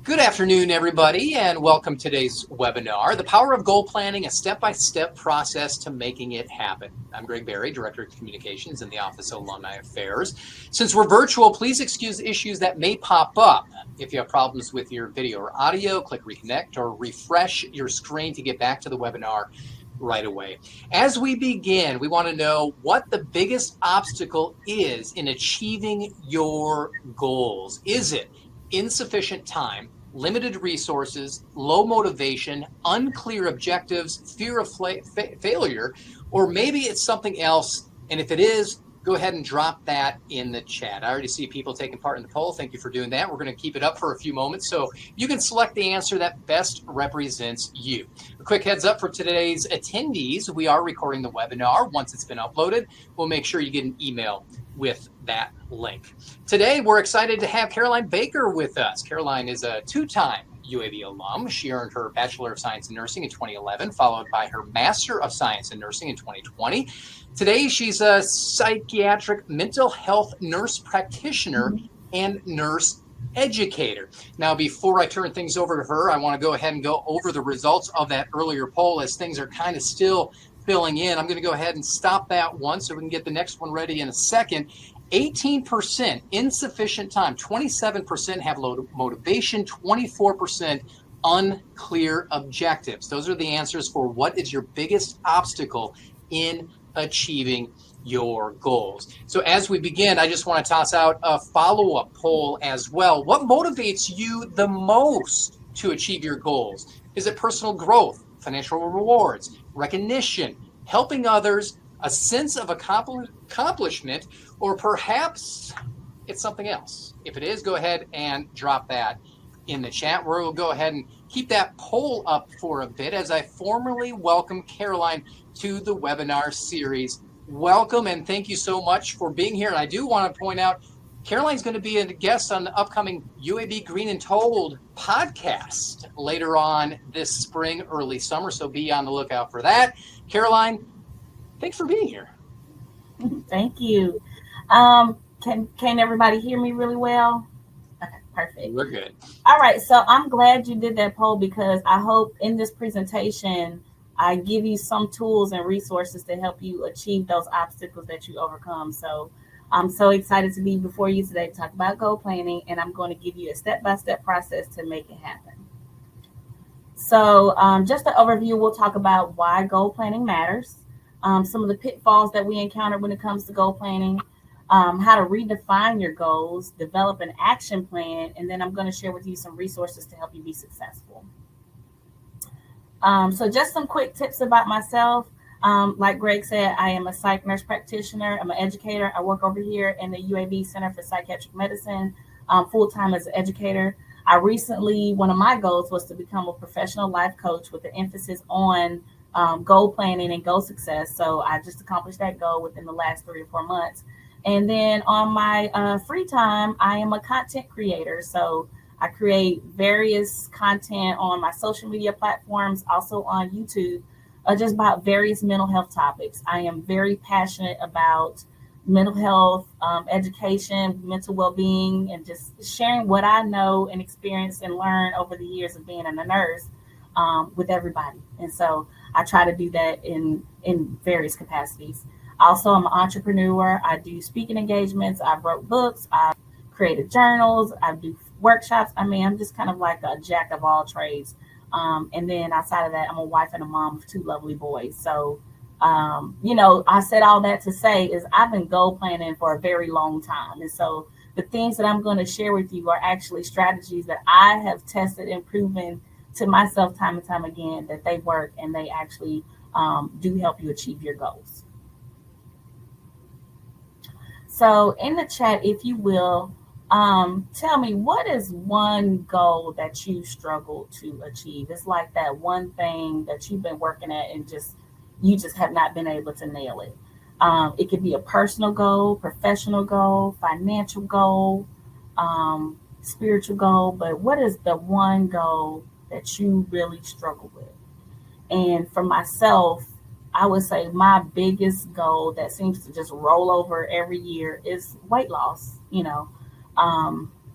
Good afternoon, everybody, and welcome to today's webinar, The Power of Goal Planning, a Step-by-Step Process to Making It Happen. I'm Greg Berry, Director of Communications in the Office of Alumni Affairs. Since we're virtual, please excuse issues that may pop up. If you have problems with your video or audio, click Reconnect or refresh your screen to get back to the webinar right away. As we begin, we want to know what the biggest obstacle is in achieving your goals. Is it insufficient time, limited resources, low motivation, unclear objectives, fear of failure, or maybe it's something else? And if it is, go ahead and drop that in the chat. I already see people taking part in the poll. Thank you for doing that. We're going to keep it up for a few moments so you can select the answer that best represents you. A quick heads up for today's attendees. We are recording the webinar. Once it's been uploaded, we'll make sure you get an email with that link. Today, we're excited to have Caroline Baker with us. Caroline is a two-time UAB alum. She earned her Bachelor of Science in Nursing in 2011, followed by her Master of Science in Nursing in 2020. Today, she's a psychiatric mental health nurse practitioner and nurse educator. Now, before I turn things over to her, I want to go ahead and go over the results of that earlier poll as things are kind of still filling in. I'm going to go ahead and stop that one so we can get the next one ready in a second. 18% insufficient time, 27% have low motivation, 24% unclear objectives. Those are the answers for what is your biggest obstacle in achieving your goals. So as we begin, I just want to toss out a follow-up poll as well. What motivates you the most to achieve your goals? Is it personal growth, financial rewards, recognition, helping others, a sense of accomplishment, or perhaps it's something else? If it is, go ahead and drop that in the chat. We'll go ahead and keep that poll up for a bit as I formally welcome Caroline to the webinar series. Welcome and thank you so much for being here. And I do want to point out, Caroline's going to be a guest on the upcoming UAB Green and Told podcast later on this spring, early summer, so be on the lookout for that. Caroline, thanks for being here. Thank you. Can everybody hear me really well? Okay, perfect. We're good. All right, so I'm glad you did that poll because I hope in this presentation I give you some tools and resources to help you achieve those obstacles that you overcome. So I'm so excited to be before you today to talk about goal planning, and I'm going to give you a step-by-step process to make it happen. So just an overview, we'll talk about why goal planning matters, some of the pitfalls that we encounter when it comes to goal planning, how to redefine your goals, develop an action plan, and then I'm going to share with you some resources to help you be successful. So just some quick tips about myself. Like Greg said, I am a psych nurse practitioner. I'm an educator. I work over here in the UAB Center for Psychiatric-Mental, full-time as an educator. One of my goals was to become a professional life coach with an emphasis on goal planning and goal success. So I just accomplished that goal within the last 3 or 4 months. And then on my free time, I am a content creator. So I create various content on my social media platforms, also on YouTube, just about various mental health topics. I am very passionate about mental health, education, mental well-being, and just sharing what I know and experience and learn over the years of being a nurse with everybody. And so I try to do that in various capacities. Also, I'm an entrepreneur. I do speaking engagements. I've wrote books. I've created journals. I do workshops. I mean, I'm just kind of like a jack of all trades. And then outside of that, I'm a wife and a mom of 2 lovely boys. So, I said all that to say is I've been goal planning for a very long time. And so the things that I'm going to share with you are actually strategies that I have tested and proven to myself time and time again that they work and they actually do help you achieve your goals. So in the chat, if you will, tell me, what is one goal that you struggle to achieve? It's like that one thing that you've been working at and you just have not been able to nail it. It could be a personal goal, professional goal, financial goal, spiritual goal, but what is the one goal that you really struggle with? And for myself, I would say my biggest goal that seems to just roll over every year is weight loss.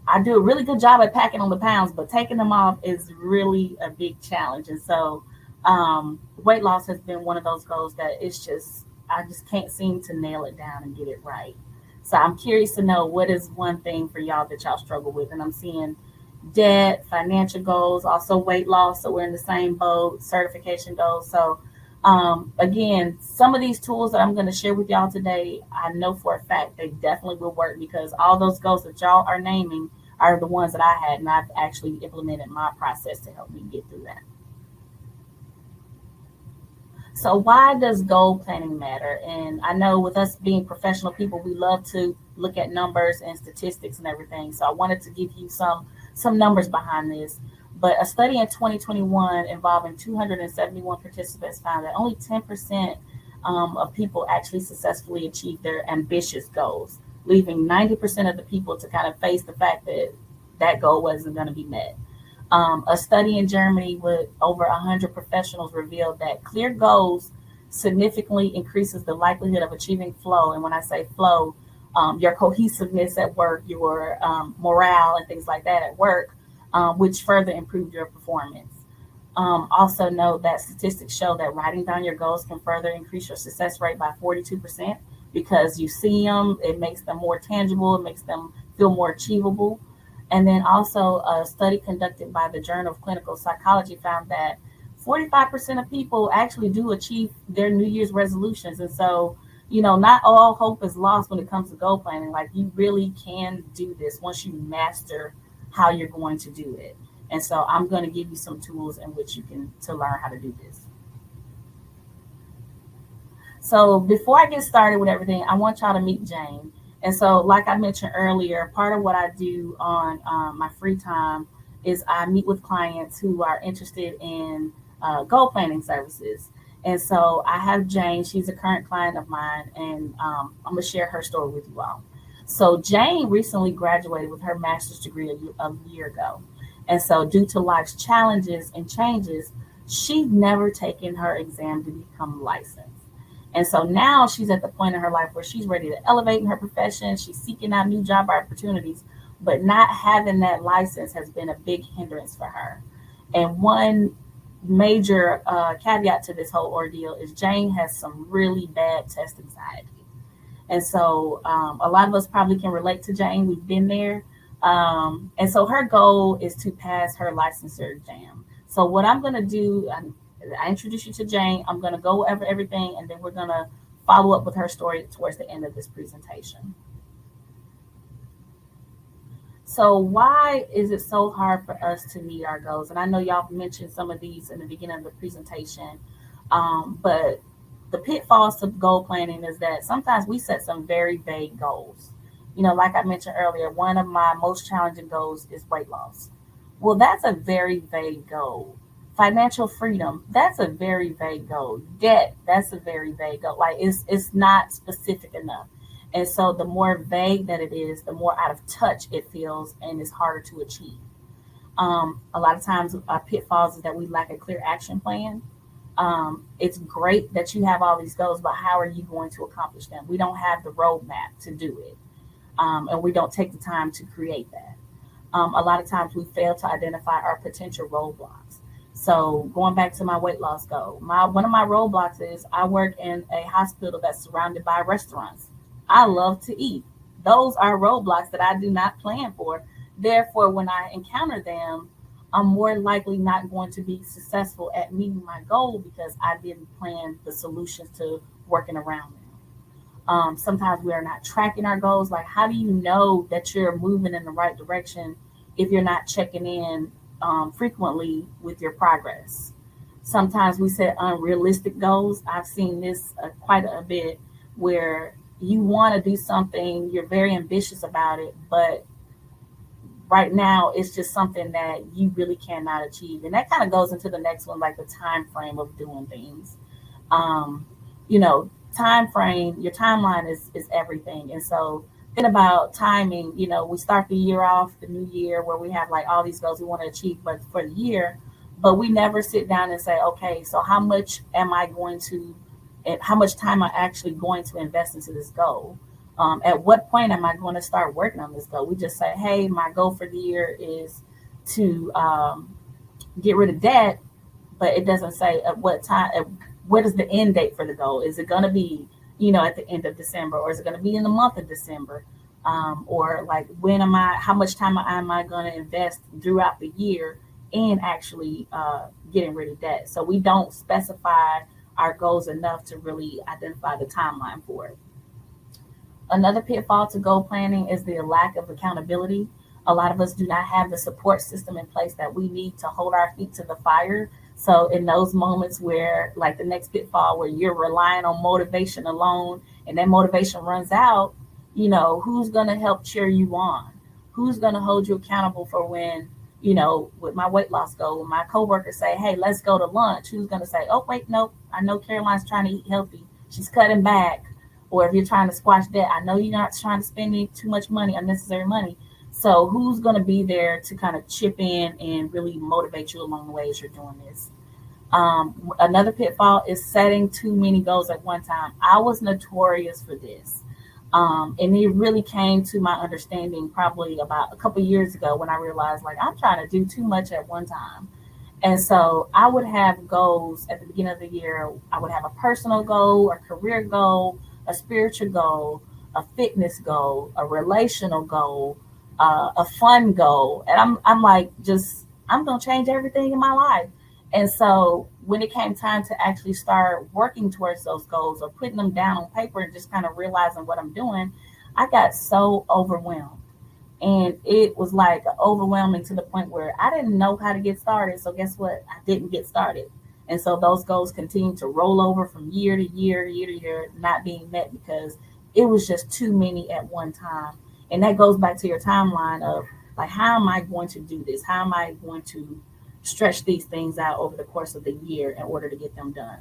I do a really good job at packing on the pounds, but taking them off is really a big challenge. And so weight loss has been one of those goals that it's just, I just can't seem to nail it down and get it right. So I'm curious to know what is one thing for y'all that y'all struggle with. And I'm seeing debt, financial goals, also weight loss. So we're in the same boat, certification goals. So again, some of these tools that I'm going to share with y'all today, I know for a fact they definitely will work because all those goals that y'all are naming are the ones that I had, and I've actually implemented my process to help me get through that. So why does goal planning matter? And I know with us being professional people, we love to look at numbers and statistics and everything. So I wanted to give you some numbers behind this. But a study in 2021 involving 271 participants found that only 10% of people actually successfully achieved their ambitious goals, leaving 90% of the people to kind of face the fact that that goal wasn't going to be met. A study in Germany with over 100 professionals revealed that clear goals significantly increases the likelihood of achieving flow. And when I say flow, your cohesiveness at work, your morale, and things like that at work, which further improve your performance. Also note that statistics show that writing down your goals can further increase your success rate by 42% because you see them, it makes them more tangible, it makes them feel more achievable. And then also a study conducted by the Journal of Clinical Psychology found that 45% of people actually do achieve their New Year's resolutions. And so, not all hope is lost when it comes to goal planning. Like you really can do this once you master how you're going to do it. And so I'm going to give you some tools in which you can to learn how to do this. So before I get started with everything, I want y'all to meet Jane. And so, like I mentioned earlier, part of what I do on my free time is I meet with clients who are interested in goal planning services. And so I have Jane, she's a current client of mine, and I'm going to share her story with you all. So Jane recently graduated with her master's degree a year ago. And so due to life's challenges and changes, she'd never taken her exam to become licensed. And so now she's at the point in her life where she's ready to elevate in her profession. She's seeking out new job opportunities, but not having that license has been a big hindrance for her. And one major caveat to this whole ordeal is Jane has some really bad test anxiety. And so a lot of us probably can relate to Jane. We've been there. And so her goal is to pass her licensure exam. So what I'm going to do, I introduce you to Jane. I'm going to go over everything, and then we're going to follow up with her story towards the end of this presentation. So why is it so hard for us to meet our goals? And I know y'all mentioned some of these in the beginning of the presentation, but the pitfalls to goal planning is that sometimes we set some very vague goals. Like I mentioned earlier, one of my most challenging goals is weight loss. Well, that's a very vague goal. Financial freedom, that's a very vague goal. Debt, that's a very vague goal. Like it's not specific enough. And so the more vague that it is, the more out of touch it feels and it's harder to achieve. A lot of times our pitfalls is that we lack a clear action plan. It's great that you have all these goals, but how are you going to accomplish them? We don't have the roadmap to do it. And we don't take the time to create that. A lot of times we fail to identify our potential roadblocks. So going back to my weight loss goal, one of my roadblocks is I work in a hospital that's surrounded by restaurants. I love to eat. Those are roadblocks that I do not plan for. Therefore, when I encounter them, I'm more likely not going to be successful at meeting my goal because I didn't plan the solutions to working around them. Sometimes we are not tracking our goals. Like, how do you know that you're moving in the right direction if you're not checking in frequently with your progress? Sometimes we set unrealistic goals. I've seen this quite a bit where you want to do something, you're very ambitious about it, but right now it's just something that you really cannot achieve. And that kind of goes into the next one, like the time frame of doing things. Time frame, your timeline is everything. And so think about timing. We start the year off, the new year, where we have like all these goals we want to achieve, but for the year, but we never sit down and say, okay, so how much time am I actually going to invest into this goal? At what point am I going to start working on this goal? We just say, hey, my goal for the year is to get rid of debt, but it doesn't say at what time, what is the end date for the goal? Is it going to be, at the end of December, or is it going to be in the month of December? Or like, how much time am I going to invest throughout the year in actually getting rid of debt? So we don't specify our goals enough to really identify the timeline for it. Another pitfall to goal planning is the lack of accountability. A lot of us do not have the support system in place that we need to hold our feet to the fire. So in those moments where, like the next pitfall, where you're relying on motivation alone and that motivation runs out, who's going to help cheer you on? Who's going to hold you accountable for when, with my weight loss goal, when my coworkers say, hey, let's go to lunch, who's going to say, oh, wait, nope, I know Caroline's trying to eat healthy, she's cutting back. Or if you're trying to squash debt, I know you're not trying to spend too much money, unnecessary money. So who's going to be there to kind of chip in and really motivate you along the way as you're doing this? Another pitfall is setting too many goals at one time. I was notorious for this. And it really came to my understanding probably about a couple of years ago when I realized, like, I'm trying to do too much at one time. And so I would have goals at the beginning of the year. I would have a personal goal, a career goal, a spiritual goal, a fitness goal, a relational goal, a fun goal. And I'm like, I'm going to change everything in my life. And so when it came time to actually start working towards those goals or putting them down on paper and just kind of realizing what I'm doing, I got so overwhelmed. And it was like overwhelming to the point where I didn't know how to get started. So guess what? I didn't get started. And so those goals continue to roll over from year to year, year to year, not being met because it was just too many at one time. And that goes back to your timeline of, like, how am I going to do this? How am I going to stretch these things out over the course of the year in order to get them done?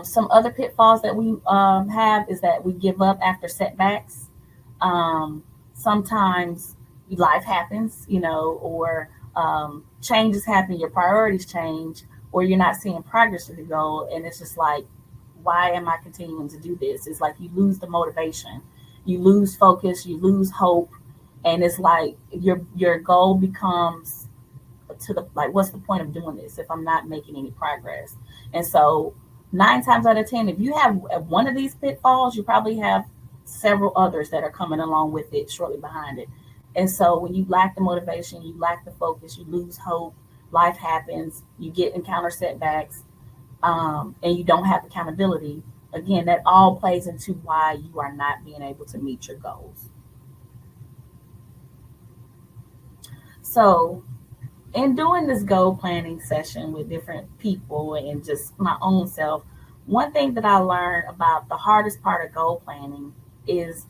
Some other pitfalls that we have is that we give up after setbacks. Sometimes life happens, or changes happen, your priorities change, or you're not seeing progress to the goal. And it's just like, why am I continuing to do this? It's like you lose the motivation, you lose focus, you lose hope. And it's like your goal becomes what's the point of doing this if I'm not making any progress? And so 9 times out of 10, if you have one of these pitfalls, you probably have several others that are coming along with it shortly behind it. And so when you lack the motivation, you lack the focus, you lose hope, life happens, you encounter setbacks, and you don't have accountability. Again, that all plays into why you are not being able to meet your goals. So in doing this goal planning session with different people and just my own self, one thing that I learned about the hardest part of goal planning is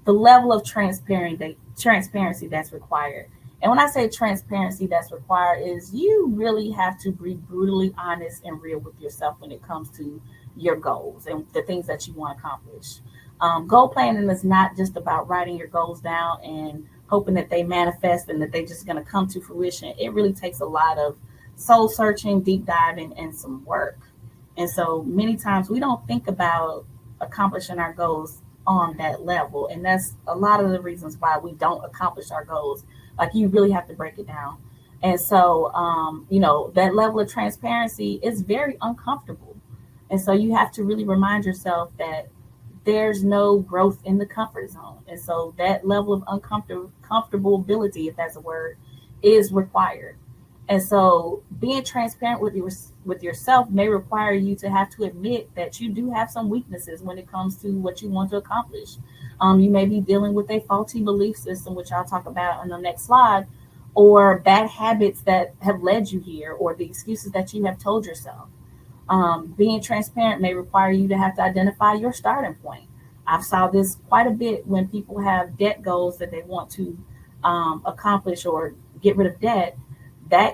the level of transparency that's required. And when I say transparency that's required is you really have to be brutally honest and real with yourself when it comes to your goals and the things that you want to accomplish. Goal planning is not just about writing your goals down and hoping that they manifest and that they're just going to come to fruition. It really takes a lot of soul searching, deep diving, and some work. And so many times we don't think about accomplishing our goals on that level. And that's a lot of the reasons why we don't accomplish our goals. Like, you really have to break it down. And so, that level of transparency is very uncomfortable. And so you have to really remind yourself that there's no growth in the comfort zone. And so that level of comfortability, if that's a word, is required. And so being transparent with yourself may require you to have to admit that you do have some weaknesses when it comes to what you want to accomplish. You may be dealing with a faulty belief system, which I'll talk about on the next slide, or bad habits that have led you here, or the excuses that you have told yourself. Being transparent may require you to have to identify your starting point. I've saw this quite a bit when people have debt goals that they want to accomplish or get rid of debt. That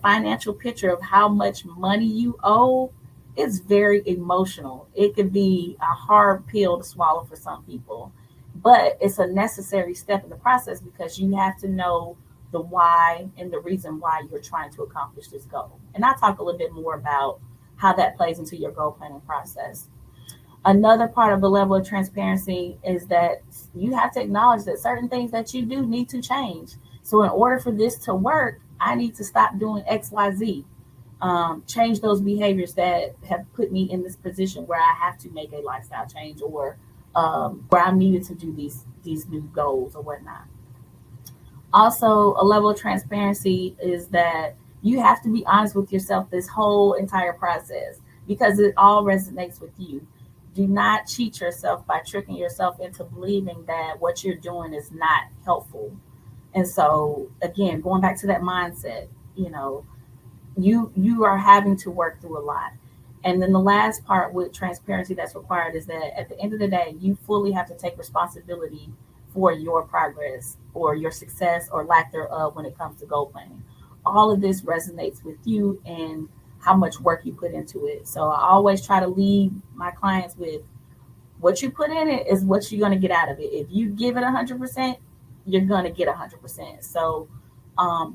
financial picture of how much money you owe is very emotional. It could be a hard pill to swallow for some people, but it's a necessary step in the process because you have to know the why and the reason why you're trying to accomplish this goal. And I'll talk a little bit more about how that plays into your goal planning process. Another part of the level of transparency is that you have to acknowledge that certain things that you do need to change. So in order for this to work, I need to stop doing XYZ. Change those behaviors that have put me in this position where I have to make a lifestyle change, or where I'm needed to do these new goals or whatnot. Also, a level of transparency is that you have to be honest with yourself this whole entire process, because it all resonates with you. Do not cheat yourself by tricking yourself into believing that what you're doing is not helpful. And so, again, going back to that mindset, you know, you are having to work through a lot. And then the last part with transparency that's required is that at the end of the day, you fully have to take responsibility for your progress or your success or lack thereof when it comes to goal planning. All of this resonates with you and how much work you put into it. So I always try to leave my clients with what you put in it is what you're going to get out of it. If you give it 100%, you're going to get 100%. So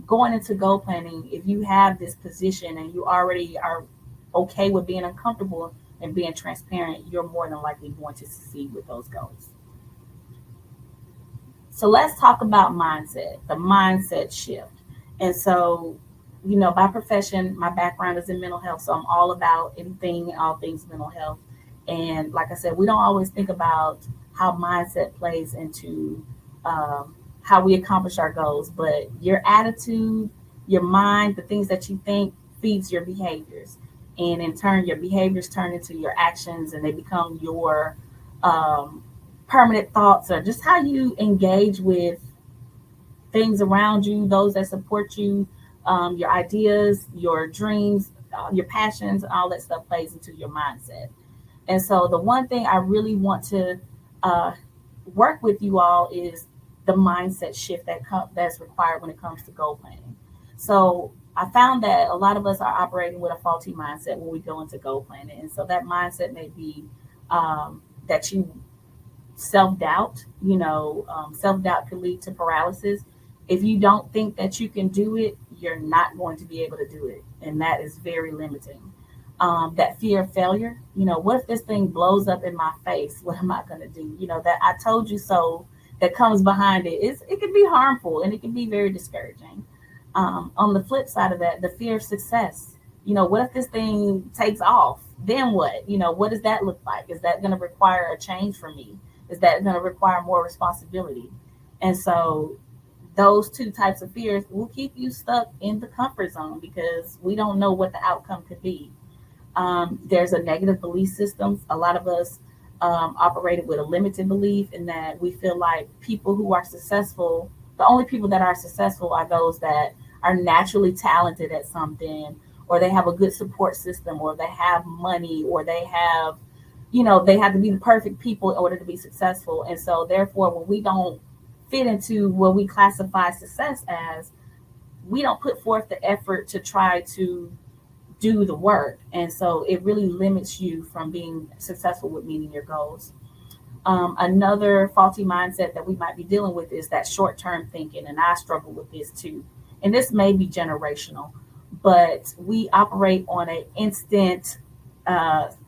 going into goal planning, if you have this position and you already are okay with being uncomfortable and being transparent, you're more than likely going to succeed with those goals. So let's talk about mindset, the mindset shift. And so, you know, by profession, my background is in mental health. So I'm all about anything and all things mental health. And like I said, we don't always think about how mindset plays into how we accomplish our goals, but your attitude, your mind, the things that you think feeds your behaviors. And in turn, your behaviors turn into your actions and they become your permanent thoughts, or just how you engage with things around you, those that support you, your ideas, your dreams, your passions, all that stuff plays into your mindset. And so the one thing I really want to work with you all is the mindset shift that's required when it comes to goal planning. So I found that a lot of us are operating with a faulty mindset when we go into goal planning. And so that mindset may be that you self-doubt, self-doubt can lead to paralysis. If you don't think that you can do it, you're not going to be able to do it. And that is very limiting. That fear of failure, what if this thing blows up in my face? What am I going to do? That I told you so that comes behind it can be harmful and it can be very discouraging. On the flip side of that, the fear of success, what if this thing takes off? Then what? What does that look like? Is that going to require a change for me? Is that going to require more responsibility? And so those two types of fears will keep you stuck in the comfort zone because we don't know what the outcome could be. There's a negative belief system. A lot of us operated with a limited belief in that we feel like people who are successful, the only people that are successful are those that are naturally talented at something, or they have a good support system, or they have money, or they have, they have to be the perfect people in order to be successful. And so therefore, when we don't fit into what we classify success as, we don't put forth the effort to try to do the work. And so it really limits you from being successful with meeting your goals. Another faulty mindset that we might be dealing with is that short-term thinking. And I struggle with this too. And this may be generational, but we operate on an instant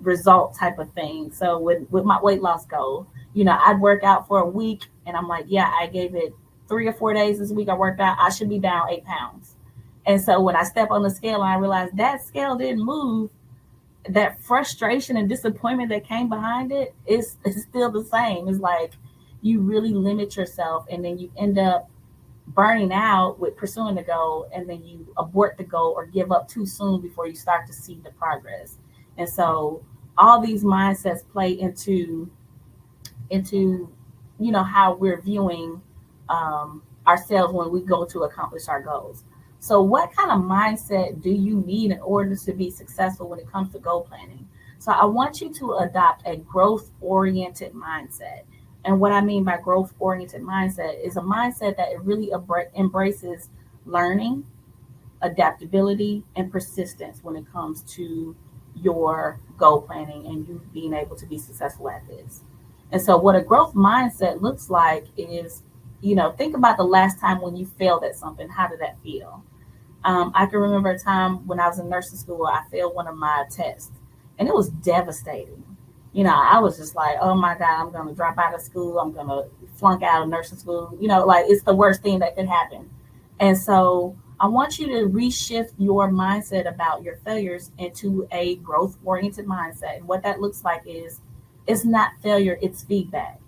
result type of thing. So with my weight loss goal, I'd work out for a week and I'm like, yeah, I gave it 3 or 4 days this week. I worked out. I should be down 8 pounds. And so when I step on the scale and I realize that scale didn't move, that frustration and disappointment that came behind it is still the same. It's like you really limit yourself and then you end up burning out with pursuing the goal, and then you abort the goal or give up too soon before you start to see the progress. And so all these mindsets play into how we're viewing ourselves when we go to accomplish our goals. So what kind of mindset do you need in order to be successful when it comes to goal planning? So I want you to adopt a growth-oriented mindset. And what I mean by growth-oriented mindset is a mindset that it really embraces learning, adaptability, and persistence when it comes to your goal planning and you being able to be successful at this. And so what a growth mindset looks like is, think about the last time when you failed at something. How did that feel? I can remember a time when I was in nursing school, I failed one of my tests and it was devastating. I was just like, oh my God, I'm going to drop out of school. I'm going to flunk out of nursing school. Like it's the worst thing that could happen. And so I want you to reshift your mindset about your failures into a growth oriented mindset. And what that looks like is it's not failure, it's feedback.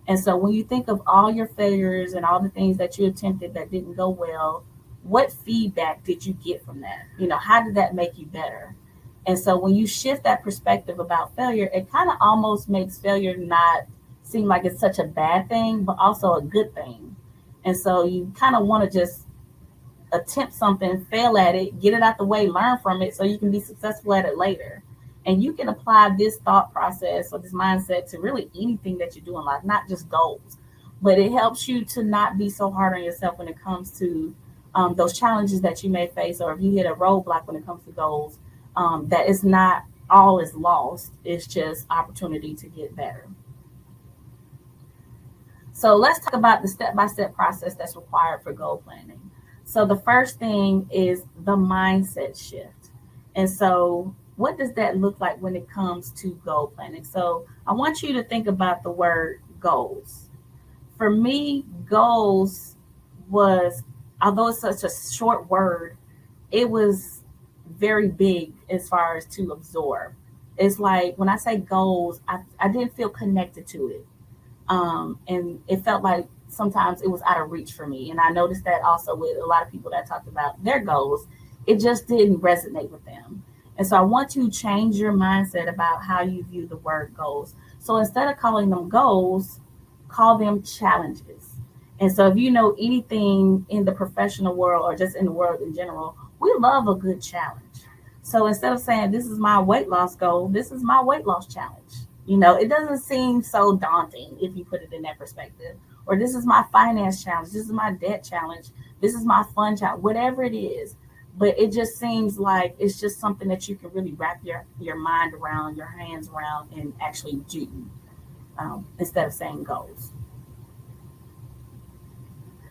And so when you think of all your failures and all the things that you attempted that didn't go well, what feedback did you get from that? How did that make you better? And so when you shift that perspective about failure, it kind of almost makes failure not seem like it's such a bad thing, but also a good thing. And so you kind of want to just attempt something, fail at it, get it out the way, learn from it so you can be successful at it later. And you can apply this thought process or this mindset to really anything that you do in life, not just goals. But it helps you to not be so hard on yourself when it comes to those challenges that you may face, or if you hit a roadblock when it comes to goals, that is not all is lost. It's just opportunity to get better. So let's talk about the step-by-step process that's required for goal planning. So the first thing is the mindset shift. And so what does that look like when it comes to goal planning? So I want you to think about the word goals. For me, goals was, although it's such a short word, it was very big as far as to absorb. It's like when I say goals, I didn't feel connected to it. And it felt like sometimes it was out of reach for me. And I noticed that also with a lot of people that talked about their goals, it just didn't resonate with them. And so I want to change your mindset about how you view the word goals. So instead of calling them goals, call them challenges. And so if you know anything in the professional world or just in the world in general, we love a good challenge. So instead of saying, this is my weight loss goal, this is my weight loss challenge. It doesn't seem so daunting if you put it in that perspective. Or this is my finance challenge, this is my debt challenge, this is my fun challenge, whatever it is. But it just seems like it's just something that you can really wrap your mind around, your hands around, and actually do instead of saying goals.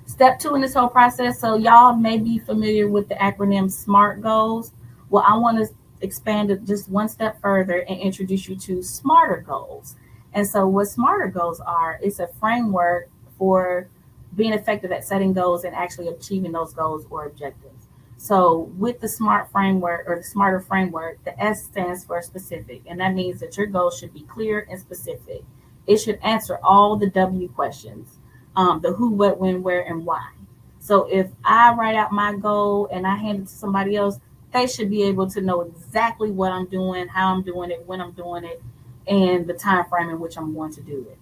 Step 2 in this whole process. So y'all may be familiar with the acronym SMART goals. Well, I want to expand it just one step further and introduce you to smarter goals. And so what smarter goals are, it's a framework for being effective at setting goals and actually achieving those goals or objectives. So with the SMART framework or the smarter framework, the S stands for specific. And that means that your goals should be clear and specific. It should answer all the W questions, the who, what, when, where, and why. So if I write out my goal and I hand it to somebody else, they should be able to know exactly what I'm doing, how I'm doing it, when I'm doing it, and the time frame in which I'm going to do it.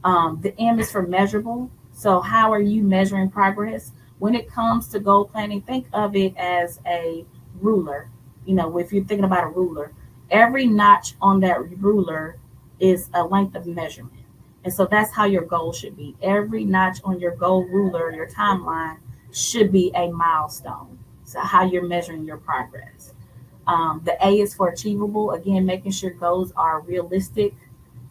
The M is for measurable. So how are you measuring progress? When it comes to goal planning, think of it as a ruler. If you're thinking about a ruler, every notch on that ruler is a length of measurement. And so that's how your goal should be. Every notch on your goal ruler, your timeline, should be a milestone. So how you're measuring your progress. The A is for achievable. Again, making sure goals are realistic,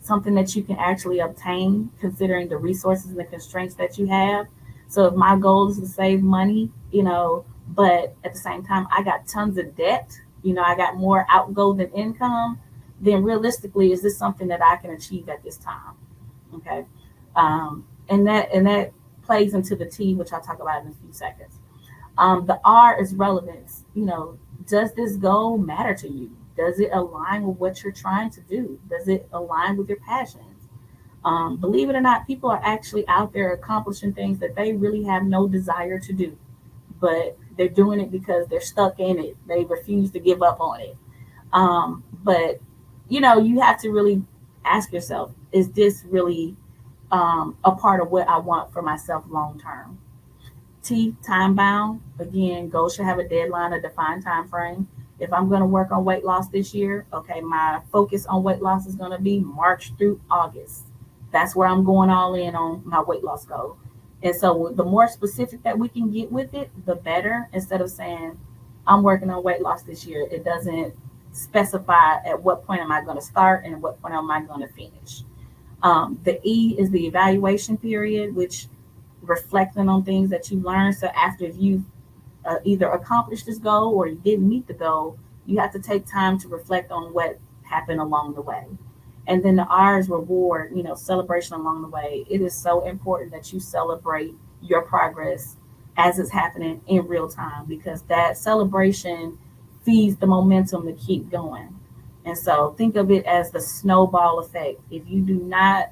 something that you can actually obtain considering the resources and the constraints that you have. So if my goal is to save money, but at the same time, I got tons of debt, I got more outgo than income, then realistically, is this something that I can achieve at this time? Okay. And that plays into the T, which I'll talk about in a few seconds. The R is relevance. Does this goal matter to you? Does it align with what you're trying to do? Does it align with your passions? Believe it or not, people are actually out there accomplishing things that they really have no desire to do, but they're doing it because they're stuck in it. They refuse to give up on it. But you have to really ask yourself, is this really a part of what I want for myself long term? T, time bound. Again, goals should have a deadline, a defined time frame. If I'm going to work on weight loss this year, okay, my focus on weight loss is going to be March through August. That's where I'm going all in on my weight loss goal. And so the more specific that we can get with it, the better. Instead of saying, I'm working on weight loss this year, it doesn't specify at what point am I going to start and at what point am I going to finish. The E is the evaluation period, which reflecting on things that you learned. So after you either accomplished this goal or you didn't meet the goal, you have to take time to reflect on what happened along the way. And then the R's reward, celebration along the way. It is so important that you celebrate your progress as it's happening in real time, because that celebration feeds the momentum to keep going. And so think of it as the snowball effect. If you do not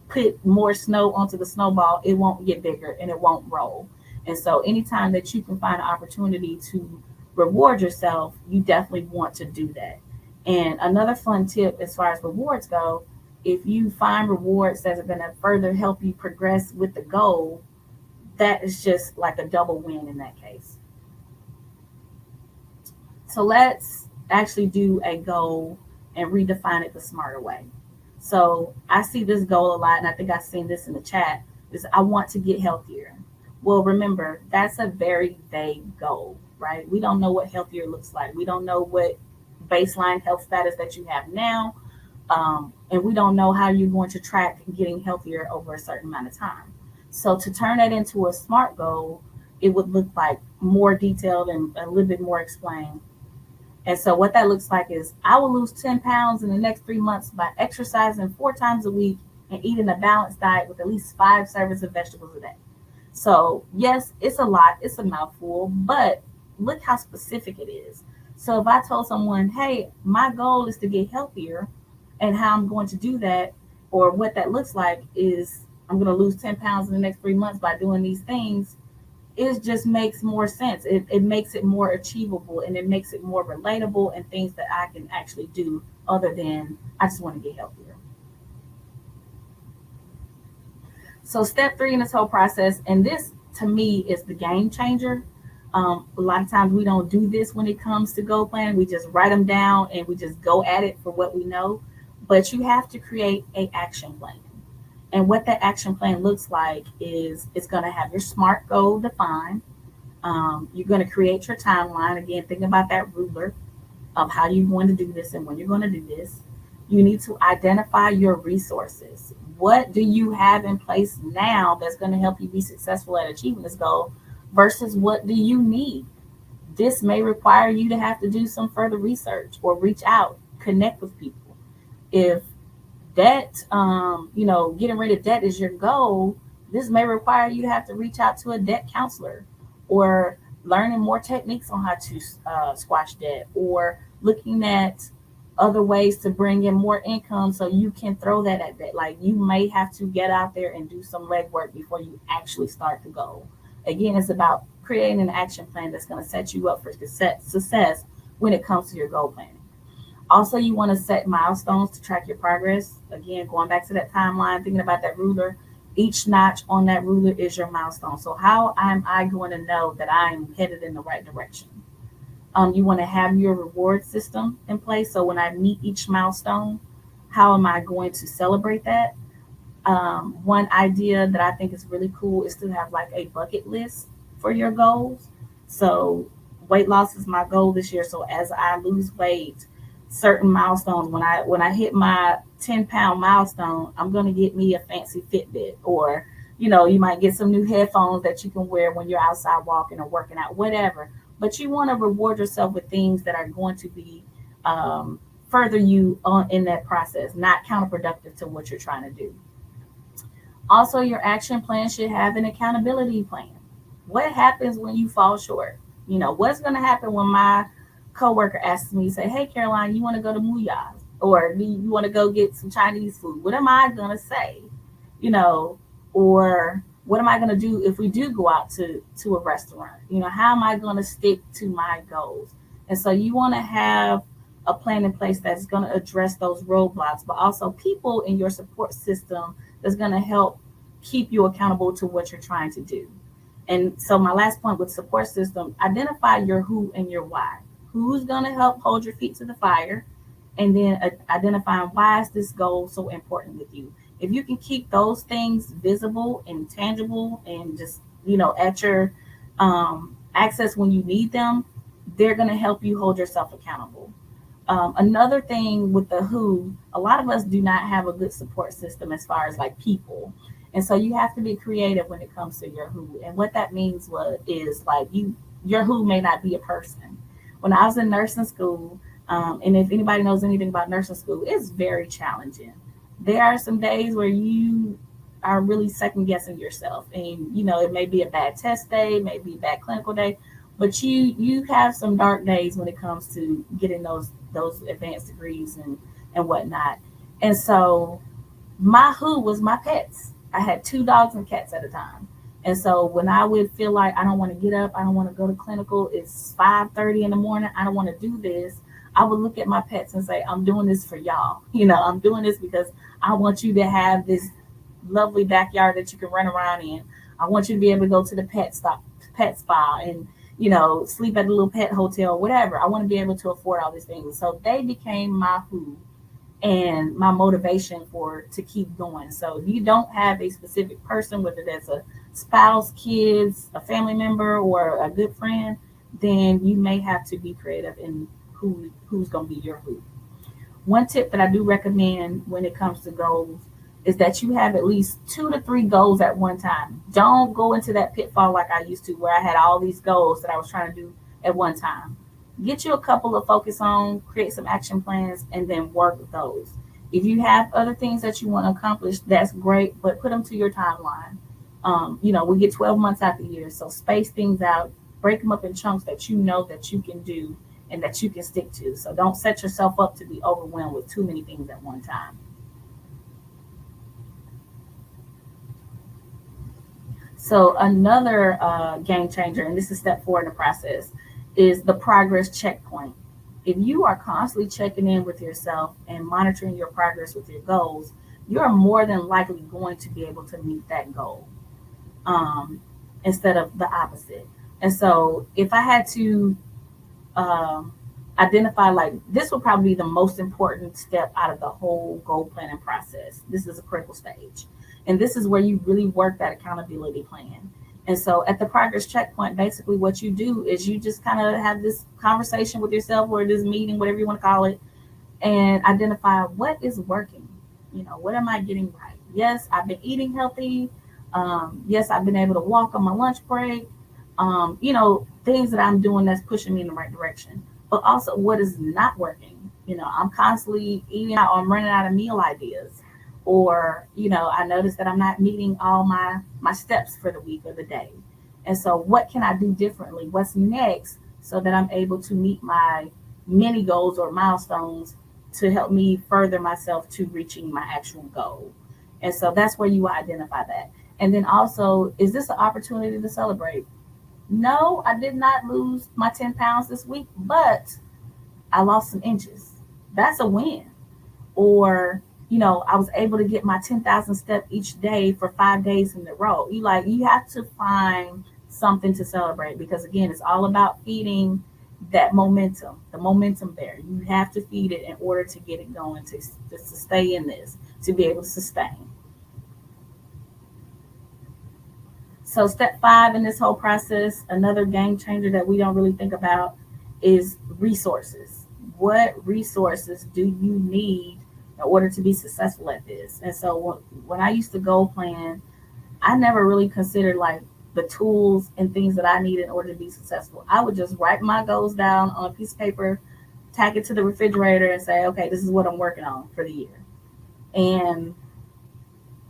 put more snow onto the snowball, it won't get bigger and it won't roll. And so anytime that you can find an opportunity to reward yourself, you definitely want to do that. And another fun tip as far as rewards go, if you find rewards that are going to further help you progress with the goal, that is just like a double win in that case. So let's actually do a goal and redefine it the smarter way. So I see this goal a lot, and I think I've seen this in the chat, is I want to get healthier. Well, remember, that's a very vague goal, right? We don't know what healthier looks like. We don't know what baseline health status that you have now. And we don't know how you're going to track getting healthier over a certain amount of time. So to turn that into a SMART goal, it would look like more detailed and a little bit more explained. And so what that looks like is I will lose 10 pounds in the next 3 months by exercising 4 times a week and eating a balanced diet with at least 5 servings of vegetables a day. So yes, it's a lot, it's a mouthful, but look how specific it is. So if I told someone, hey, my goal is to get healthier, and how I'm going to do that, or what that looks like is I'm going to lose 10 pounds in the next 3 months by doing these things, it just makes more sense. It makes it more achievable, and it makes it more relatable and things that I can actually do other than I just want to get healthier. So step 3 in this whole process, and this to me is the game changer. A lot of times we don't do this when it comes to goal planning. We just write them down and we just go at it for what we know. But you have to create an action plan. And what that action plan looks like is it's going to have your SMART goal defined. You're going to create your timeline. Again, think about that ruler of how you're going to do this and when you're going to do this. You need to identify your resources. What do you have in place now that's going to help you be successful at achieving this goal versus what do you need? This may require you to have to do some further research or reach out, connect with people. If debt, getting rid of debt is your goal, this may require you to have to reach out to a debt counselor, or learning more techniques on how to squash debt, or looking at other ways to bring in more income so you can throw that at debt. Like, you may have to get out there and do some legwork before you actually start the goal. Again, it's about creating an action plan that's going to set you up for success when it comes to your goal planning. Also, you want to set milestones to track your progress. Again, going back to that timeline, thinking about that ruler, each notch on that ruler is your milestone. So how am I going to know that I'm headed in the right direction? You want to have your reward system in place. So when I meet each milestone, how am I going to celebrate that? One idea that I think is really cool is to have like a bucket list for your goals. So weight loss is my goal this year. So as I lose weight, certain milestones, when I hit my 10-pound milestone, I'm going to get me a fancy Fitbit, or you might get some new headphones that you can wear when you're outside walking or working out, whatever. But you want to reward yourself with things that are going to be further you on in that process, not counterproductive to what you're trying to do. Also, your action plan should have an accountability plan. What happens when you fall short? What's going to happen when my coworker asks me, say, hey, Caroline, you want to go to Muyas? Or do you want to go get some Chinese food? What am I going to say? Or what am I going to do if we do go out to a restaurant? How am I going to stick to my goals? And so you want to have a plan in place that's going to address those roadblocks, but also people in your support system that's going to help keep you accountable to what you're trying to do. And so my last point with support system, identify your who and your why. Who's going to help hold your feet to the fire, and then identifying why is this goal so important with you. If you can keep those things visible and tangible and just, at your access when you need them, they're going to help you hold yourself accountable. Another thing with the who, a lot of us do not have a good support system as far as like people. And so you have to be creative when it comes to your who. And what that means is like your who may not be a person. When I was in nursing school, And if anybody knows anything about nursing school, it's very challenging. There are some days where you are really second guessing yourself, and it may be a bad test day, it may be a bad clinical day, but you have some dark days when it comes to getting those advanced degrees and whatnot. And so my who was my pets. I had two dogs and cats at a time. And so when I would feel like I don't want to get up, I don't want to go to clinical, it's 5:30 in the morning, I don't want to do this, I would look at my pets and say, I'm doing this for y'all. I'm doing this because I want you to have this lovely backyard that you can run around in. I want you to be able to go to the pet spa, and sleep at a little pet hotel, whatever. I want to be able to afford all these things. So they became my who and my motivation to keep going. So if you don't have a specific person, whether that's a spouse, kids, a family member, or a good friend, then you may have to be creative in who's going to be your who. One tip that I do recommend when it comes to goals is that you have at least 2 to 3 goals at one time. Don't go into that pitfall like I used to, where I had all these goals that I was trying to do at one time. Get you a couple to focus on, create some action plans, and then work with those. If you have other things that you want to accomplish, that's great, but put them to your timeline. We get 12 months out the year, so space things out, break them up in chunks that you know that you can do and that you can stick to. So don't set yourself up to be overwhelmed with too many things at one time. So another game changer, and this is step 4 in the process, is the progress checkpoint. If you are constantly checking in with yourself and monitoring your progress with your goals, you're more than likely going to be able to meet that goal, instead of the opposite. And so if I had to identify, like, this would probably be the most important step out of the whole goal planning process. This is a critical stage. And this is where you really work that accountability plan. And so at the progress checkpoint, basically what you do is you just kind of have this conversation with yourself, or this meeting, whatever you want to call it, and identify what is working. What am I getting right? Yes, I've been eating healthy. Yes, I've been able to walk on my lunch break. Things that I'm doing that's pushing me in the right direction. But also what is not working. I'm constantly eating out, or I'm running out of meal ideas. Or, I noticed that I'm not meeting all my steps for the week or the day. And so what can I do differently? What's next, so that I'm able to meet my mini goals or milestones to help me further myself to reaching my actual goal? And so that's where you identify that. And then also, is this an opportunity to celebrate? No, I did not lose my 10 pounds this week, but I lost some inches. That's a win. Or, I was able to get my 10,000 steps each day for 5 days in a row. You have to find something to celebrate, because again, it's all about feeding that momentum, the momentum there. You have to feed it in order to get it going, to stay in this, to be able to sustain. So step 5 in this whole process, another game changer that we don't really think about, is resources. What resources do you need in order to be successful at this? And so when I used to goal plan, I never really considered like the tools and things that I need in order to be successful. I would just write my goals down on a piece of paper, tack it to the refrigerator, and say, okay, this is what I'm working on for the year. And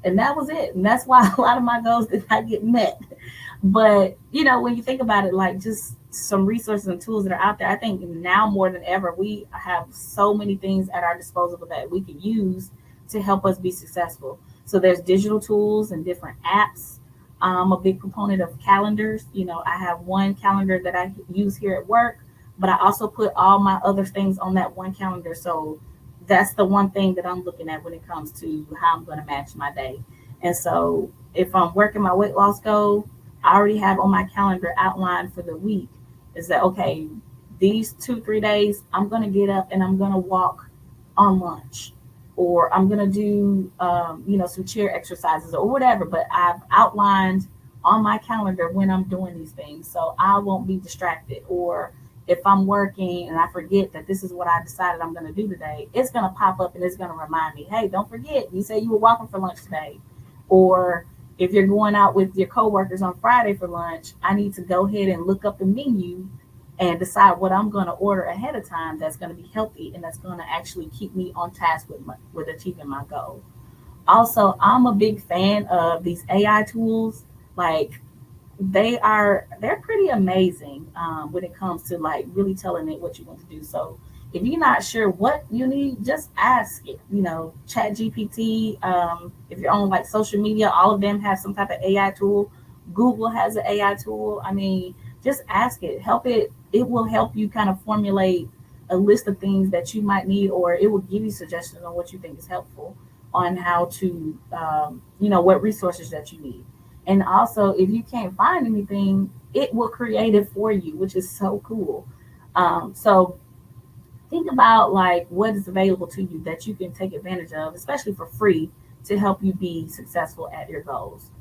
that was it. And that's why a lot of my goals did not get met. But, when you think about it, like just some resources and tools that are out there, I think now more than ever, we have so many things at our disposal that we can use to help us be successful. So there's digital tools and different apps. I'm a big proponent of calendars. I have one calendar that I use here at work, but I also put all my other things on that one calendar. So that's the one thing that I'm looking at when it comes to how I'm going to manage my day. And so if I'm working my weight loss goal, I already have on my calendar outlined for the week is that, okay, these 2-3 days, I'm going to get up and I'm going to walk on lunch, or I'm going to do, some chair exercises or whatever. But I've outlined on my calendar when I'm doing these things, so I won't be distracted. Or if I'm working and I forget that this is what I decided I'm going to do today, it's going to pop up and it's going to remind me, hey, don't forget, you said you were walking for lunch today. Or if you're going out with your coworkers on Friday for lunch, I need to go ahead and look up the menu and decide what I'm going to order ahead of time that's going to be healthy and that's going to actually keep me on task with achieving my goal. Also, I'm a big fan of these AI tools. Like they're pretty amazing when it comes to like really telling it what you want to do. So if you're not sure what you need, just ask it. Chat GPT. If you're on like social media, all of them have some type of AI tool. Google has an AI tool. I mean, just ask it. It will help you kind of formulate a list of things that you might need, or it will give you suggestions on what you think is helpful on how to, what resources that you need. And also, if you can't find anything, it will create it for you, which is so cool. So think about like what is available to you that you can take advantage of, especially for free, to help you be successful at your goals.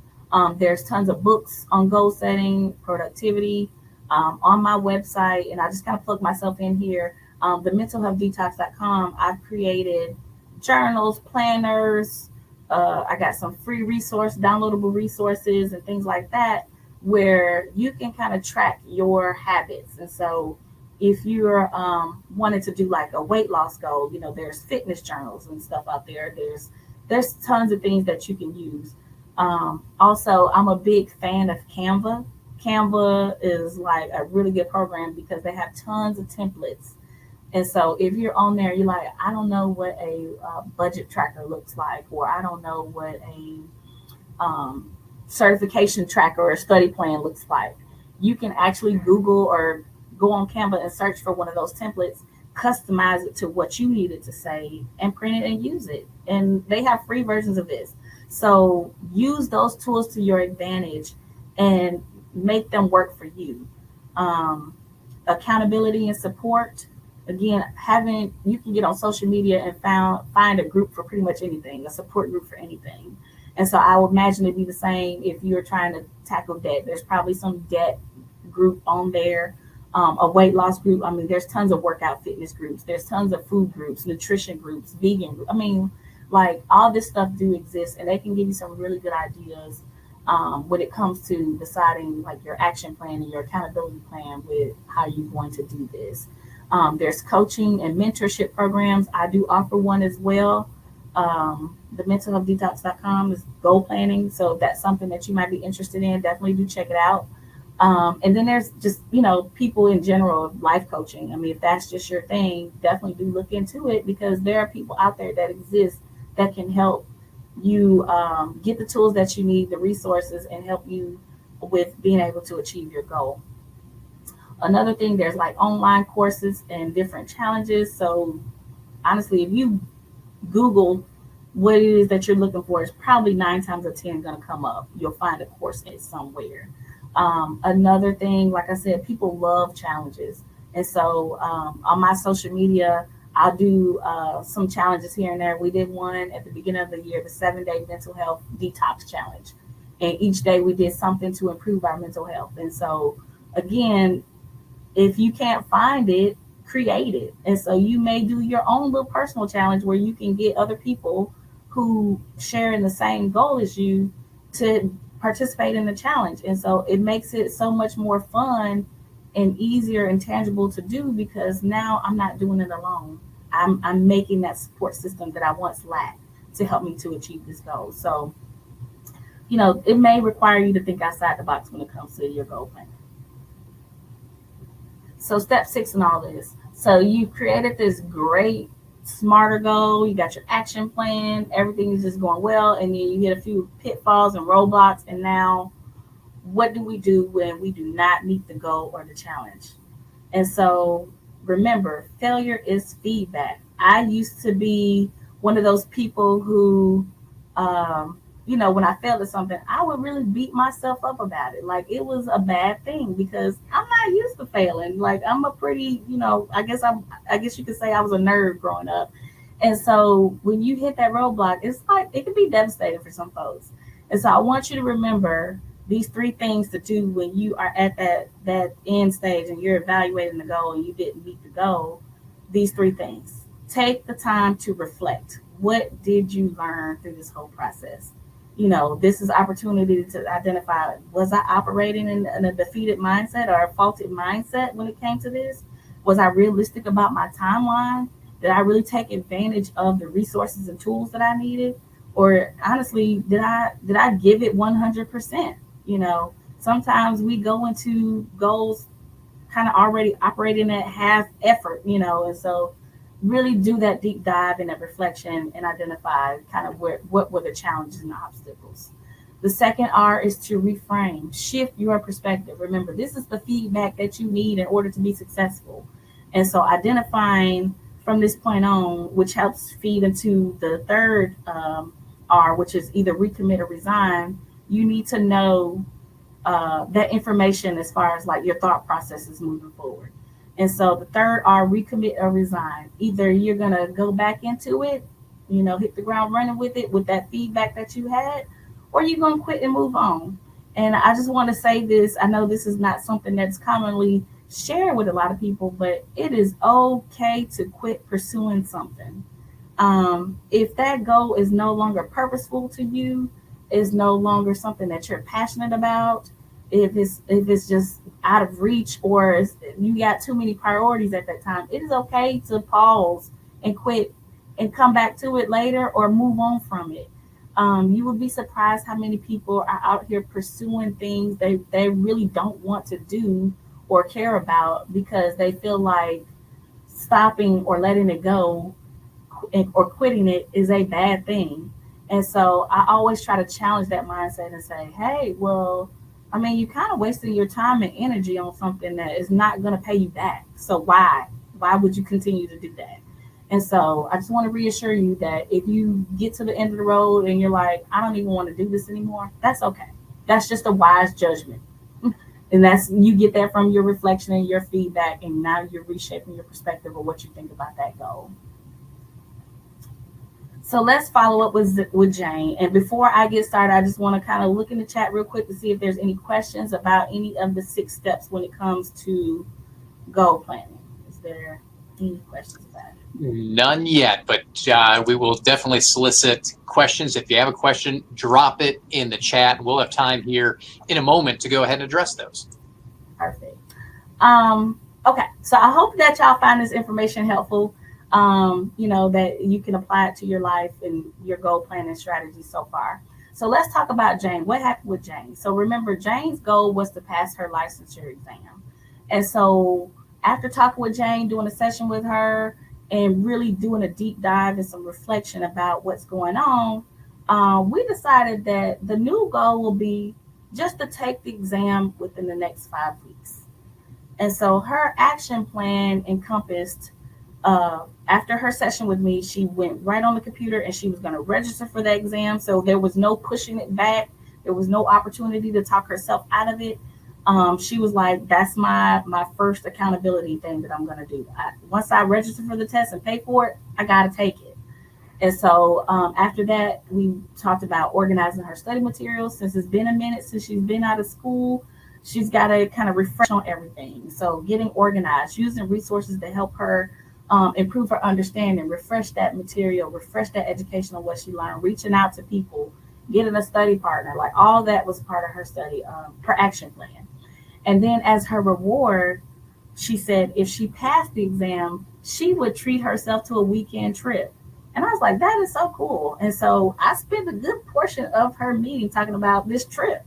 There's tons of books on goal setting, productivity, on my website, and I just kind of plug myself in here. The mentalhealthdetox.com, I've created journals, planners. I got some free downloadable resources and things like that, where you can kind of track your habits. And so if you're wanting to do like a weight loss goal, there's fitness journals and stuff out there. There's tons of things that you can use. Also, I'm a big fan of Canva. Canva is like a really good program because they have tons of templates. And so if you're on there, you're like, I don't know what a budget tracker looks like, or I don't know what a certification tracker or study plan looks like. You can actually Google or go on Canva and search for one of those templates, customize it to what you need it to say, and print it and use it. And they have free versions of this. So use those tools to your advantage and make them work for you. Accountability and support. Again, you can get on social media and find a group for pretty much anything, a support group for anything. And so I would imagine it'd be the same if you're trying to tackle debt. There's probably some debt group on there, a weight loss group. I mean, there's tons of workout fitness groups. There's tons of food groups, nutrition groups, vegan groups. I mean, like all this stuff do exist, and they can give you some really good ideas when it comes to deciding like your action plan and your accountability plan with how you're going to do this. There's coaching and mentorship programs. I do offer one as well. The mentalhealthdetox.com is goal planning. So if that's something that you might be interested in, definitely do check it out. And then there's just, people in general, life coaching. I mean, if that's just your thing, definitely do look into it, because there are people out there that exist that can help you get the tools that you need, the resources, and help you with being able to achieve your goal. Another thing, there's like online courses and different challenges. So honestly, if you Google what it is that you're looking for, it's probably 9 times out of 10 going to come up. You'll find a course in somewhere. Another thing, like I said, people love challenges. And so on my social media, I'll do some challenges here and there. We did one at the beginning of the year, the 7-day mental health detox challenge. And each day we did something to improve our mental health. And so again, if you can't find it, create it. And so you may do your own little personal challenge where you can get other people who share in the same goal as you to participate in the challenge. And so it makes it so much more fun and easier and tangible to do, because now I'm not doing it alone. I'm making that support system that I once lacked to help me to achieve this goal. So, it may require you to think outside the box when it comes to your goal plan. So step 6 in all this. So you created this great, smarter goal. You got your action plan. Everything is just going well. And then you hit a few pitfalls and roadblocks. And now what do we do when we do not meet the goal or the challenge? And so remember, failure is feedback. I used to be one of those people who, when I failed at something, I would really beat myself up about it. Like it was a bad thing, because I'm not used to failing. Like I'm a pretty, I guess you could say I was a nerd growing up. And so when you hit that roadblock, it's like, it can be devastating for some folks. And so I want you to remember these 3 things to do when you are at that end stage and you're evaluating the goal and you didn't meet the goal. These 3 things. Take the time to reflect. What did you learn through this whole process? This is opportunity to identify, was I operating in a defeated mindset or a faulted mindset when it came to this? Was I realistic about my timeline? Did I really take advantage of the resources and tools that I needed? Or honestly, did I give it 100%? Sometimes we go into goals kind of already operating at half effort, and so really do that deep dive and that reflection and identify kind of what were the challenges and obstacles. The second R is to reframe, shift your perspective. Remember, this is the feedback that you need in order to be successful. And so identifying from this point on, which helps feed into the third R, which is either recommit or resign, you need to know that information as far as like your thought processes moving forward. And so the third R, recommit or resign. Either you're going to go back into it, hit the ground running with it, with that feedback that you had, or you're going to quit and move on. And I just want to say this. I know this is not something that's commonly shared with a lot of people, but it is okay to quit pursuing something. If that goal is no longer purposeful to you, is no longer something that you're passionate about, if it's just out of reach, or you got too many priorities at that time, it is okay to pause and quit and come back to it later or move on from it. You would be surprised how many people are out here pursuing things they really don't want to do or care about because they feel like stopping or letting it go or quitting it is a bad thing. And so I always try to challenge that mindset and say, hey, well, I mean, you kind of wasting your time and energy on something that is not going to pay you back. So why would you continue to do that? And so I just want to reassure you that if you get to the end of the road and you're like, I don't even want to do this anymore, that's okay. That's just a wise judgment. And you get that from your reflection and your feedback, and now you're reshaping your perspective of what you think about that goal. So let's follow up with Jane. And before I get started, I just want to kind of look in the chat real quick to see if there's any questions about any of the 6 steps when it comes to goal planning. Is there any questions about it? None yet, but we will definitely solicit questions. If you have a question, drop it in the chat. We'll have time here in a moment to go ahead and address those. Perfect. Okay, so I hope that y'all find this information helpful. That you can apply it to your life and your goal planning strategy so far. So let's talk about Jane. What happened with Jane? So remember, Jane's goal was to pass her licensure exam. And so after talking with Jane, doing a session with her, and really doing a deep dive and some reflection about what's going on, we decided that the new goal will be just to take the exam within the next 5 weeks. And so her action plan encompassed, after her session with me, she went right on the computer and she was going to register for the exam. So there was no pushing it back. There was no opportunity to talk herself out of it. She was like, that's my first accountability thing that I'm going to do. Once I register for the test and pay for it, I got to take it. And so after that, we talked about organizing her study materials. Since it's been a minute since she's been out of school, she's got to kind of refresh on everything. So getting organized, using resources to help her improve her understanding, refresh that material, refresh that education on what she learned, reaching out to people, getting a study partner, like all that was part of her study, her action plan. And then as her reward, she said if she passed the exam, she would treat herself to a weekend trip. And I was like, that is so cool. And so I spent a good portion of her meeting talking about this trip.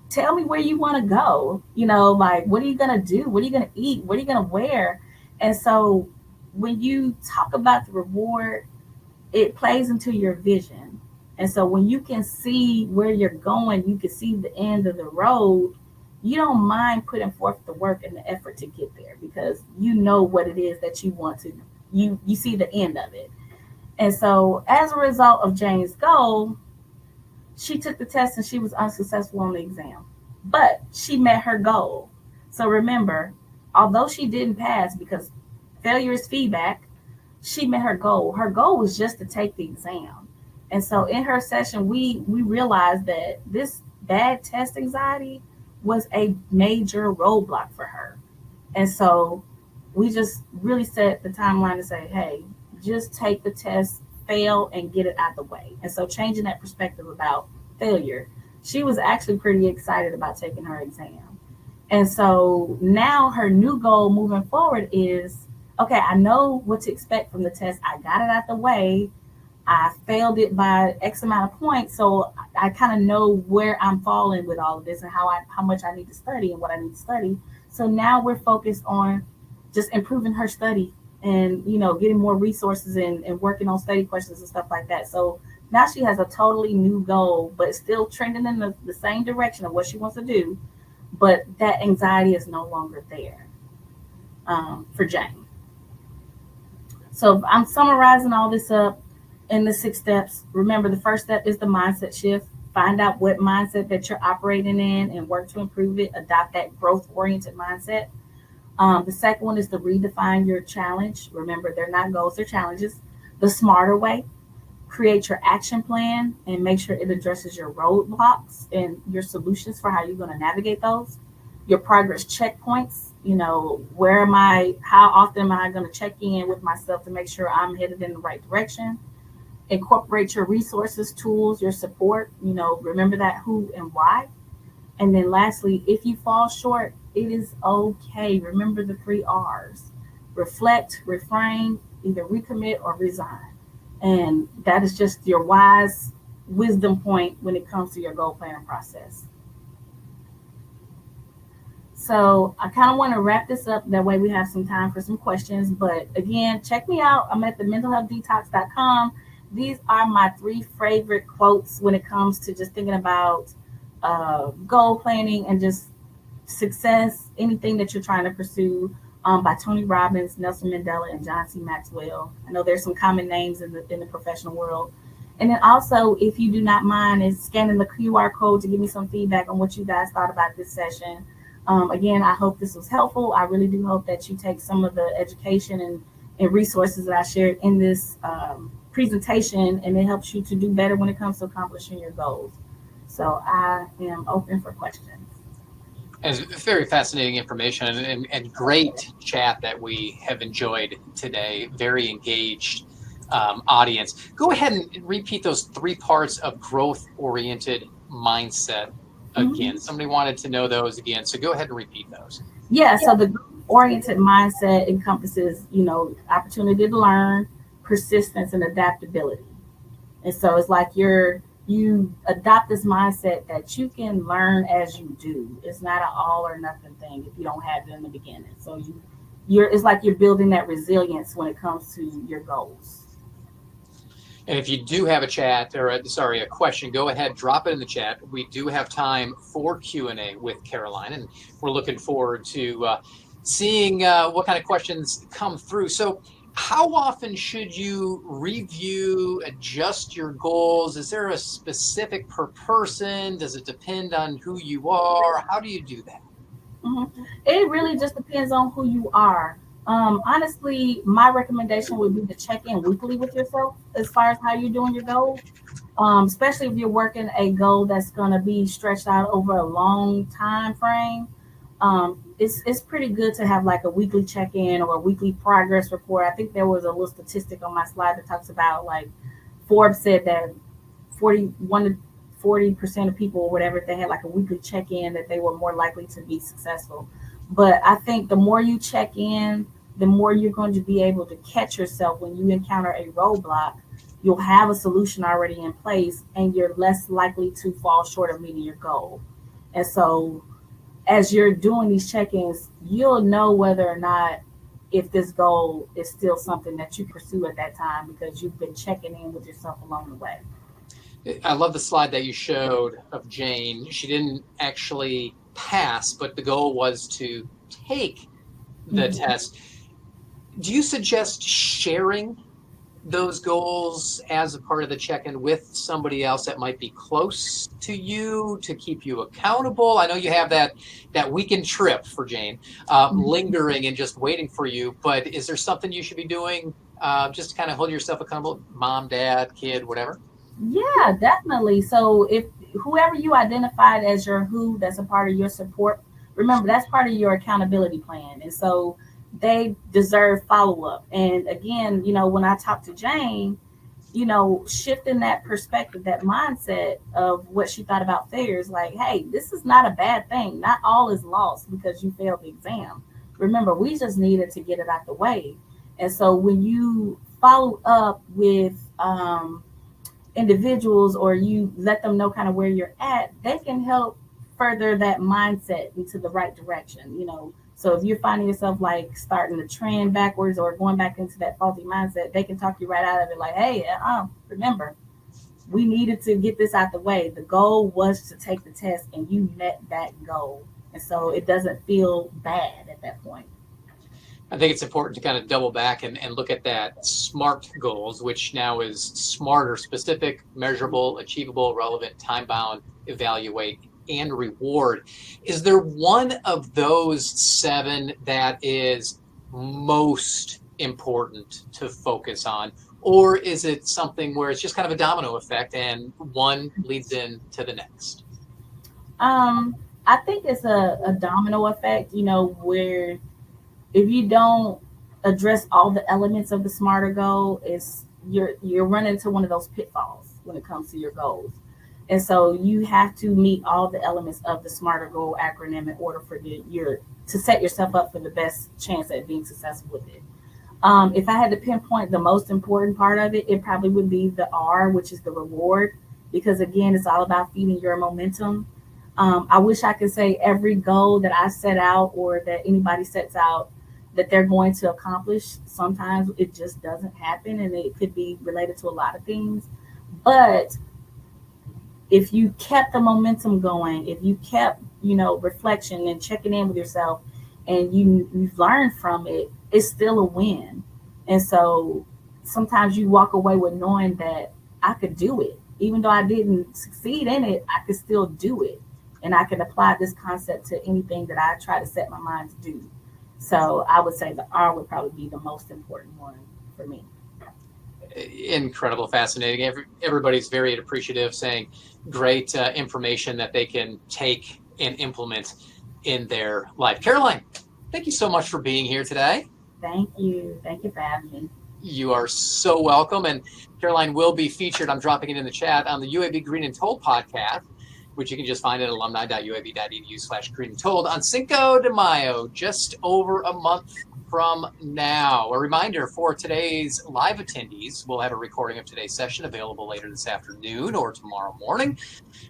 Tell me where you want to go. Like, what are you going to do? What are you going to eat? What are you going to wear? And so when you talk about the reward, it plays into your vision. And so when you can see where you're going, you can see the end of the road, you don't mind putting forth the work and the effort to get there because you know what it is that you want to, you see the end of it. And so as a result of Jane's goal, she took the test and she was unsuccessful on the exam, but she met her goal. So remember, although she didn't pass because failure is feedback, she met her goal. Her goal was just to take the exam. And so in her session, we realized that this bad test anxiety was a major roadblock for her. And so we just really set the timeline to say, hey, just take the test, fail, and get it out the way. And so changing that perspective about failure. She was actually pretty excited about taking her exam. And so now her new goal moving forward is, okay, I know what to expect from the test. I got it out the way. I failed it by X amount of points. So I kind of know where I'm falling with all of this and how much I need to study and what I need to study. So now we're focused on just improving her study and, getting more resources and working on study questions and stuff like that. So now she has a totally new goal, but still trending in the same direction of what she wants to do. But that anxiety is no longer there for Jane. So I'm summarizing all this up in the 6 steps. Remember, the first step is the mindset shift. Find out what mindset that you're operating in and work to improve it. Adopt that growth-oriented mindset. The second one is to redefine your challenge. Remember, they're not goals, they're challenges. The smarter way. Create your action plan and make sure it addresses your roadblocks and your solutions for how you're going to navigate those. Your progress checkpoints. Where am I? How often am I going to check in with myself to make sure I'm headed in the right direction? Incorporate your resources, tools, your support. Remember that who and why. And then lastly, if you fall short, it is okay. Remember the 3 R's. Reflect, refrain, either recommit or resign. And that is just your wise wisdom point when it comes to your goal planning process. So I kind of want to wrap this up. That way we have some time for some questions. But again, check me out. I'm at the mentalhealthdetox.com. These are my 3 favorite quotes when it comes to just thinking about goal planning and just success, anything that you're trying to pursue, by Tony Robbins, Nelson Mandela, and John C. Maxwell. I know there's some common names in the professional world. And then also, if you do not mind, is scanning the QR code to give me some feedback on what you guys thought about this session. Again, I hope this was helpful. I really do hope that you take some of the education and resources that I shared in this presentation, and it helps you to do better when it comes to accomplishing your goals. So I am open for questions. And it's very fascinating information and great chat that we have enjoyed today. Very engaged audience. Go ahead and repeat those 3 parts of growth-oriented mindset again. Somebody wanted to know those again, so go ahead and repeat those. Yeah, so the growth-oriented mindset encompasses, opportunity to learn, persistence, and adaptability. And so it's like you adopt this mindset that you can learn as you do. It's not an all or nothing thing if you don't have it in the beginning. So it's like you're building that resilience when it comes to your goals. And if you do have a question, go ahead, drop it in the chat. We do have time for Q&A with Caroline, and we're looking forward to seeing what kind of questions come through. So how often should you review, adjust your goals? Is there a specific per person? Does it depend on who you are? How do you do that? It really just depends on who you are. Honestly, my recommendation would be to check in weekly with yourself as far as how you're doing your goals, especially if you're working a goal that's going to be stretched out over a long time frame. It's pretty good to have like a weekly check-in or a weekly progress report. I think there was a little statistic on my slide that talks about, like, Forbes said that 41 to 40% of people or whatever, if they had like a weekly check-in, that they were more likely to be successful. But I think the more you check in, the more you're going to be able to catch yourself when you encounter a roadblock. You'll have a solution already in place, and you're less likely to fall short of meeting your goal. And so as you're doing these check-ins, you'll know whether or not if this goal is still something that you pursue at that time, because you've been checking in with yourself along the way. I love the slide that you showed of Jane. She didn't actually pass, but the goal was to take the test. Do you suggest sharing those goals as a part of the check-in with somebody else that might be close to you to keep you accountable? I know you have that weekend trip for Jane lingering and just waiting for you, but is there something you should be doing just to kind of hold yourself accountable? Mom, dad, kid, whatever? Yeah, definitely. So if whoever you identified as your who, that's a part of your support, remember that's part of your accountability plan. And so they deserve follow-up. And again, when I talked to Jane, shifting that perspective, that mindset of what she thought about failures, like, hey, this is not a bad thing. Not all is lost because you failed the exam. Remember, we just needed to get it out the way. And so when you follow up with individuals, or you let them know kind of where you're at, they can help further that mindset into the right direction. So if you're finding yourself like starting to trend backwards or going back into that faulty mindset, they can talk you right out of it, like, hey, remember, we needed to get this out the way. The goal was to take the test and you met that goal. And so it doesn't feel bad at that point. I think it's important to kind of double back and look at that SMART goals, which now is smarter: specific, measurable, achievable, relevant, time-bound, evaluate, and reward. Is there one of those 7 that is most important to focus on? Or is it something where it's just kind of a domino effect and one leads into the next? I think it's a domino effect, where if you don't address all the elements of the smarter goal, you're running into one of those pitfalls when it comes to your goals. And so you have to meet all the elements of the smarter goal acronym in order for to set yourself up for the best chance at being successful with it. If I had to pinpoint the most important part of it, it probably would be the R, which is the reward, because again, it's all about feeding your momentum. I wish I could say every goal that I set out or that anybody sets out that they're going to accomplish. Sometimes it just doesn't happen, and it could be related to a lot of things. But if you kept the momentum going, if you kept, reflection and checking in with yourself, and you've learned from it, it's still a win. And so sometimes you walk away with knowing that I could do it. Even though I didn't succeed in it, I could still do it. And I can apply this concept to anything that I try to set my mind to do. So I would say the R would probably be the most important one for me. Incredible, fascinating. Everybody's very appreciative, saying great information that they can take and implement in their life. Caroline, thank you so much for being here today. Thank you. Thank you for having me. You are so welcome. And Caroline will be featured, I'm dropping it in the chat, on the UAB Green and Told podcast, which you can just find at alumni.uab.edu/Green and Told on Cinco de Mayo, just over a month from now. A reminder for today's live attendees, we'll have a recording of today's session available later this afternoon or tomorrow morning.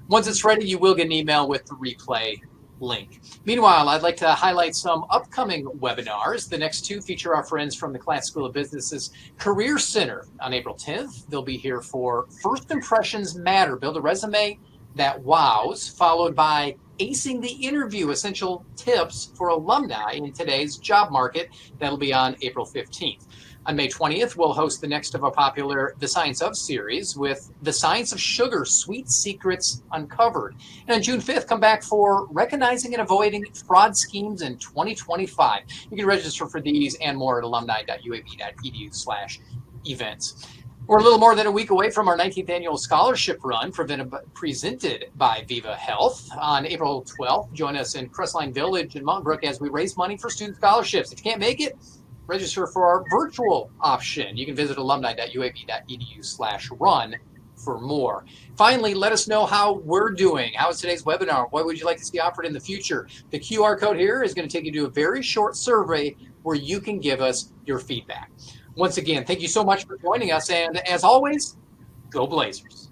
Once it's ready, you will get an email with the replay link. Meanwhile, I'd like to highlight some upcoming webinars. The next 2 feature our friends from the Class School of Business's Career Center on April 10th. They'll be here for First Impressions Matter, build a resume that wows, followed by Acing the Interview, essential tips for alumni in today's job market. That'll be on April 15th. On May 20th, we'll host the next of our popular The Science of series with The Science of Sugar, Sweet Secrets Uncovered. And on June 5th, come back for Recognizing and Avoiding Fraud Schemes in 2025. You can register for these and more at alumni.uab.edu/events. We're a little more than a week away from our 19th annual scholarship run presented by Viva Health. On April 12th, join us in Crestline Village in Mountain Brook as we raise money for student scholarships. If you can't make it, register for our virtual option. You can visit alumni.uab.edu/run for more. Finally, let us know how we're doing. How is today's webinar? What would you like to see offered in the future? The QR code here is going to take you to a very short survey where you can give us your feedback. Once again, thank you so much for joining us. And as always, go Blazers.